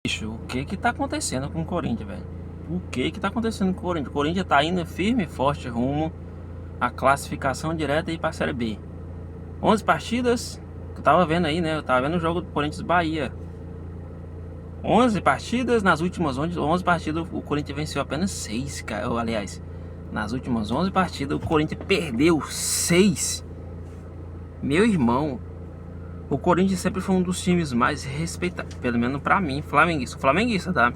Bicho, o que que tá acontecendo com o Corinthians, velho? O que que tá acontecendo com o Corinthians? O Corinthians tá indo firme e forte rumo à classificação direta e pra Série B. 11 partidas, eu tava vendo aí, né? Eu tava vendo o jogo do Corinthians Bahia. 11 partidas, nas últimas 11 partidas o Corinthians venceu apenas 6, cara. Aliás, nas últimas 11 partidas o Corinthians perdeu 6. Meu irmão, o Corinthians sempre foi um dos times mais respeitados, pelo menos pra mim, flamenguista, tá?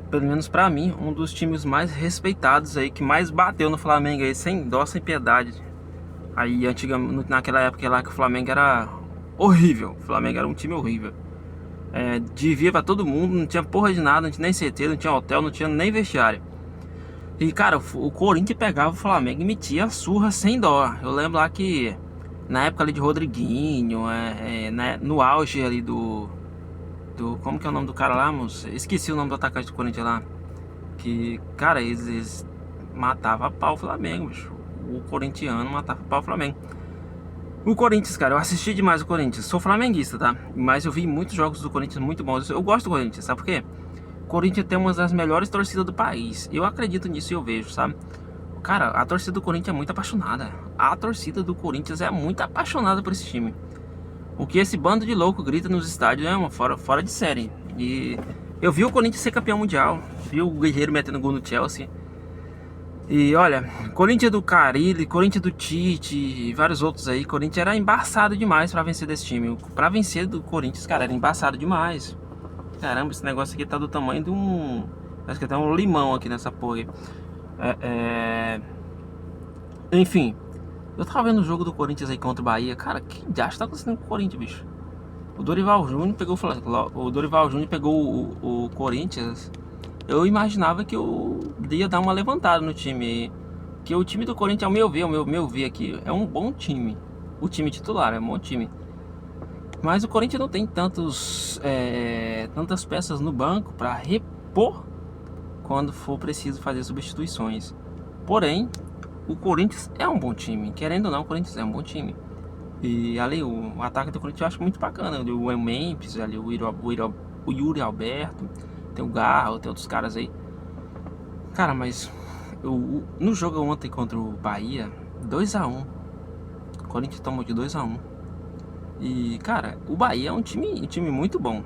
Pelo menos pra mim, um dos times mais respeitados aí, que mais bateu no Flamengo aí, sem dó, sem piedade. Aí, naquela época lá que o Flamengo era horrível, o Flamengo era um time horrível. Devia pra todo mundo, não tinha porra de nada, não tinha nem CT, não tinha hotel, não tinha nem vestiário. E cara, o Corinthians pegava o Flamengo e metia a surra sem dó. Eu lembro lá que na época ali de Rodriguinho, né, no auge ali como que é o nome do cara lá, moço? Esqueci o nome do atacante do Corinthians lá. Que, cara, eles matavam a pau o Flamengo, bicho. O corintiano matava a pau o Flamengo. O Corinthians, cara, eu assisti demais o Corinthians. Sou flamenguista, tá? Mas eu vi muitos jogos do Corinthians muito bons. Eu gosto do Corinthians, sabe por quê? O Corinthians tem uma das melhores torcidas do país. Eu acredito nisso e eu vejo, sabe? Cara, a torcida do Corinthians é muito apaixonada. A torcida do Corinthians é muito apaixonada por esse time. O que esse bando de louco grita nos estádios é uma fora de série. E eu vi o Corinthians ser campeão mundial. Vi o Guerreiro metendo gol no Chelsea. E olha, Corinthians do Carille, Corinthians do Tite e vários outros aí. Corinthians era embaçado demais pra vencer desse time. Pra vencer do Corinthians, cara, era embaçado demais. Caramba, esse negócio aqui tá do tamanho de um... Acho que tem um limão aqui nessa porra aí. Enfim, eu tava vendo o jogo do Corinthians aí contra o Bahia. Cara, que diacho tá acontecendo com o Corinthians, bicho? O Dorival Júnior pegou o Corinthians. Eu imaginava que eu ia dar uma levantada no time. Que o time do Corinthians, ao meu ver aqui, é um bom time. O time titular é um bom time. Mas o Corinthians não tem tantas peças no banco para repor quando for preciso fazer substituições. Porém, o Corinthians é um bom time. Querendo ou não, o Corinthians é um bom time. E ali, o ataque do Corinthians eu acho muito bacana. O Memphis, ali, o Yuri Alberto, tem o Garro, tem outros caras aí. Cara, mas no jogo ontem contra o Bahia, 2-1. O Corinthians tomou de 2-1. E, cara, o Bahia é um time muito bom.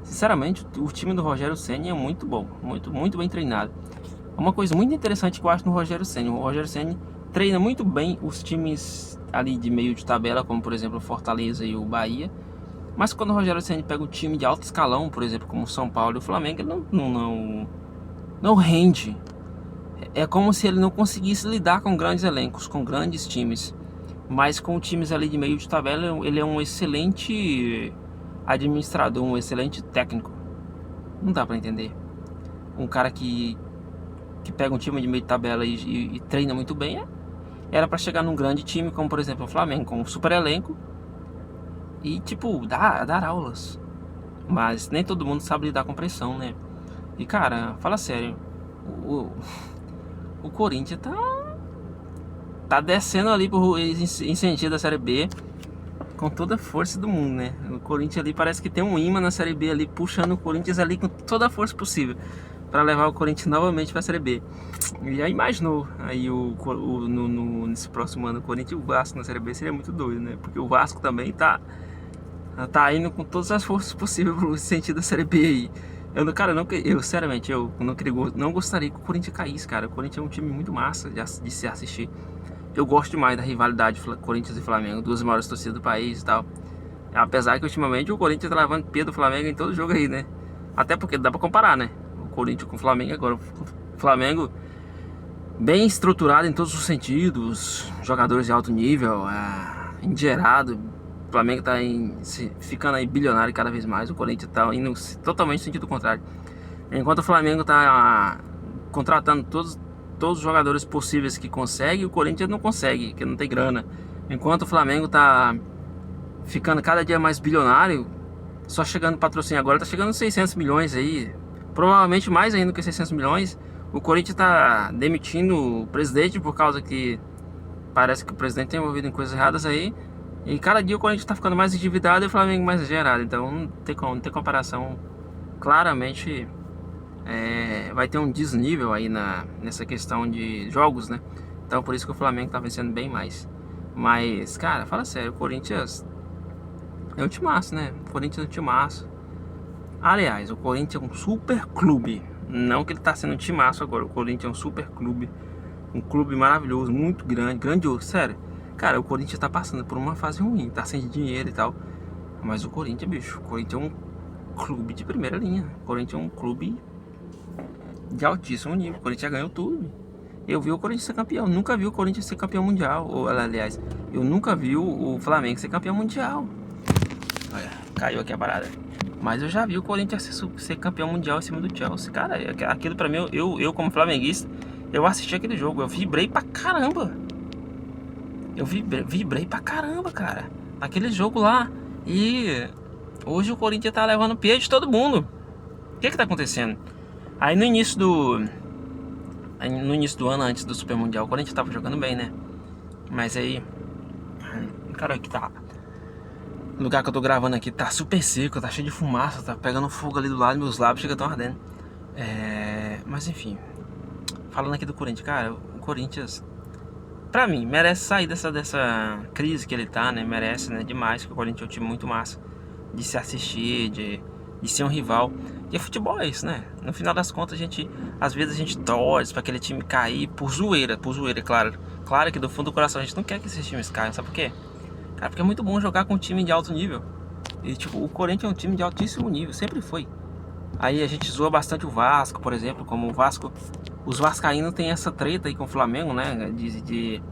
Sinceramente, o time do Rogério Ceni é muito bom, muito bem treinado. Uma coisa muito interessante que eu acho no Rogério Ceni, o Rogério Ceni treina muito bem os times ali de meio de tabela, como por exemplo o Fortaleza e o Bahia. Mas quando o Rogério Ceni pega um time de alto escalão, por exemplo, como o São Paulo e o Flamengo, ele não rende. É como se ele não conseguisse lidar com grandes elencos, com grandes times. Mas com times ali de meio de tabela, ele é um excelente administrador, um excelente técnico. Não dá pra entender. Um cara que pega um time de meio de tabela e treina muito bem, era pra chegar num grande time, como por exemplo o Flamengo, com um super elenco. E tipo, dar aulas. Mas nem todo mundo sabe lidar com pressão, né? E cara, fala sério, o Corinthians tá descendo ali pro incentivo da Série B com toda a força do mundo, né? O Corinthians ali parece que tem um imã na Série B ali, puxando o Corinthians ali com toda a força possível para levar o Corinthians novamente pra Série B. E já imaginou aí nesse próximo ano o Corinthians e o Vasco na Série B? Seria muito doido, né? Porque o Vasco também tá indo com todas as forças possíveis pro sentido da Série B aí. Sinceramente, eu não gostaria que o Corinthians caísse, cara. O Corinthians é um time muito massa de se assistir. Eu gosto demais da rivalidade Corinthians e Flamengo, duas maiores torcidas do país e tal. Apesar que ultimamente o Corinthians tá levando pé do Flamengo em todo jogo aí, né? Até porque dá pra comparar, né? O Corinthians com o Flamengo agora. O Flamengo bem estruturado em todos os sentidos, jogadores de alto nível, engerado. O Flamengo tá ficando aí bilionário cada vez mais. O Corinthians tá indo totalmente no sentido contrário. Enquanto o Flamengo tá contratando todos os jogadores possíveis que consegue, o Corinthians não consegue, que não tem grana. Enquanto o Flamengo tá ficando cada dia mais bilionário, só chegando patrocínio agora, tá chegando 600 milhões aí, provavelmente mais ainda que 600 milhões. O Corinthians tá demitindo o presidente por causa que parece que o presidente tem envolvido em coisas erradas aí. E cada dia o Corinthians tá ficando mais endividado e o Flamengo mais gerado. Então não tem comparação claramente vai ter um desnível aí nessa questão de jogos, né? Então por isso que o Flamengo tá vencendo bem mais. Mas, cara, fala sério, o Corinthians é um timaço, né? O Corinthians é um timaço. Aliás, o Corinthians é um super clube. Não que ele tá sendo um timaço agora. O Corinthians é um super clube. Um clube maravilhoso, muito grande, grandioso, sério. Cara, o Corinthians tá passando por uma fase ruim, tá sem dinheiro e tal. Mas o Corinthians, bicho, o Corinthians é um clube de primeira linha. O Corinthians é um clube de altíssimo nível. O Corinthians já ganhou tudo. Eu vi o Corinthians ser campeão. Nunca vi o Corinthians ser campeão mundial. Ou, aliás, eu nunca vi o Flamengo ser campeão mundial. Olha, caiu aqui a parada. Mas eu já vi o Corinthians ser campeão mundial em cima do Chelsea. Cara, aquilo pra mim, eu como flamenguista, eu assisti aquele jogo. Eu vibrei pra caramba. Eu vibrei pra caramba, cara. Naquele jogo lá. E hoje o Corinthians tá levando pé de todo mundo. O que tá acontecendo? Aí no início do ano, antes do Super Mundial, o Corinthians tava jogando bem, né? Mas aí, cara, aqui tá. O lugar que eu tô gravando aqui tá super seco, tá cheio de fumaça, tá pegando fogo ali do lado, meus lábios chegam tão ardendo. Mas enfim, falando aqui do Corinthians, cara, o Corinthians, pra mim, merece sair dessa crise que ele tá, né? Merece, né? Demais, que o Corinthians é um time muito massa de se assistir, de ser um rival. E futebol é isso, né? No final das contas, às vezes a gente torce pra aquele time cair por zoeira, claro. Claro que do fundo do coração a gente não quer que esses times caiam, sabe por quê? Cara, porque é muito bom jogar com um time de alto nível. E tipo, o Corinthians é um time de altíssimo nível, sempre foi. Aí a gente zoa bastante o Vasco, por exemplo, como o Vasco, os vascaínos têm essa treta aí com o Flamengo, né? De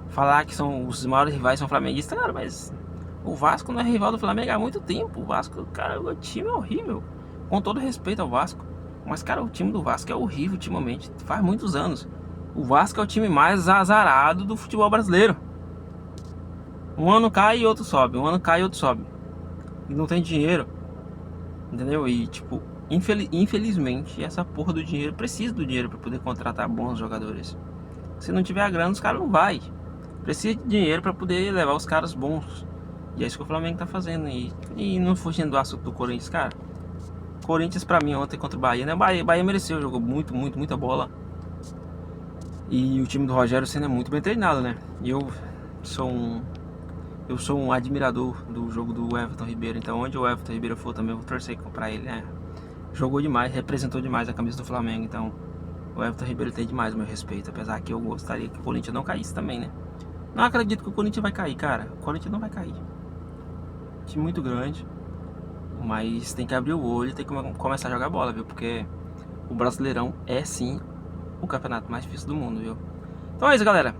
falar que são os maiores rivais, são flamenguistas, cara, mas o Vasco não é rival do Flamengo há muito tempo. O Vasco, cara, o time é horrível. Com todo respeito ao Vasco. Mas, cara, o time do Vasco é horrível ultimamente. Faz muitos anos. O Vasco é o time mais azarado do futebol brasileiro. Um ano cai e outro sobe. Um ano cai e outro sobe. E não tem dinheiro. Entendeu? E, tipo, infelizmente, essa porra do dinheiro precisa do dinheiro para poder contratar bons jogadores. Se não tiver a grana, os caras não vai. Precisa de dinheiro para poder levar os caras bons. E é isso que o Flamengo tá fazendo. E não fugindo do assunto do Corinthians, cara. Corinthians pra mim ontem contra o Bahia, né? Bahia mereceu, jogou muita bola. E o time do Rogério Ceni é muito bem treinado, né? E eu sou um admirador do jogo do Everton Ribeiro. Então onde o Everton Ribeiro for também eu vou torcer pra ele, né? Jogou demais, representou demais a camisa do Flamengo. Então o Everton Ribeiro tem demais o meu respeito. Apesar que eu gostaria que o Corinthians não caísse também, né? Não acredito que o Corinthians vai cair, cara. O Corinthians não vai cair. Time muito grande. Mas tem que abrir o olho e tem que começar a jogar bola, viu? Porque o Brasileirão é sim o campeonato mais difícil do mundo, viu? Então é isso, galera.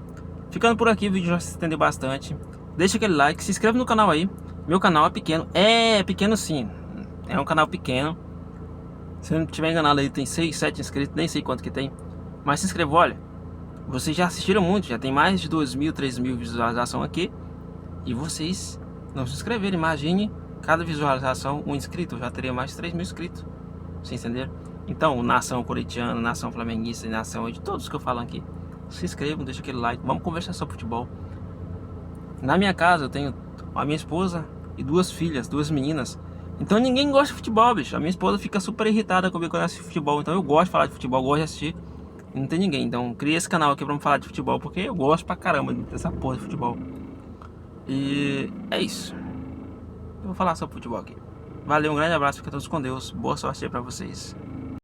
Ficando por aqui, o vídeo já se estendeu bastante. Deixa aquele like, se inscreve no canal aí. Meu canal é pequeno. É pequeno sim. É um canal pequeno. Se eu não estiver enganado aí, tem 6, 7 inscritos. Nem sei quanto que tem. Mas se inscreva, olha. Vocês já assistiram muito. Já tem mais de 2.000, 3.000 visualizações aqui. E vocês não se inscreveram. Imagine cada visualização, um inscrito. Já teria mais de 3.000 inscritos. Vocês entenderam? Então, nação corintiana, nação flamenguista e nação de todos que eu falo aqui. Se inscrevam, deixa aquele like. Vamos conversar sobre futebol. Na minha casa eu tenho a minha esposa e 2 filhas, 2 meninas. Então ninguém gosta de futebol, bicho. A minha esposa fica super irritada comigo quando eu assisto futebol. Então eu gosto de falar de futebol, gosto de assistir. E não tem ninguém. Então criei esse canal aqui pra me falar de futebol, porque eu gosto pra caramba dessa porra de futebol. E é isso. Eu vou falar sobre futebol aqui. Valeu, um grande abraço, fiquem todos com Deus. Boa sorte aí pra vocês.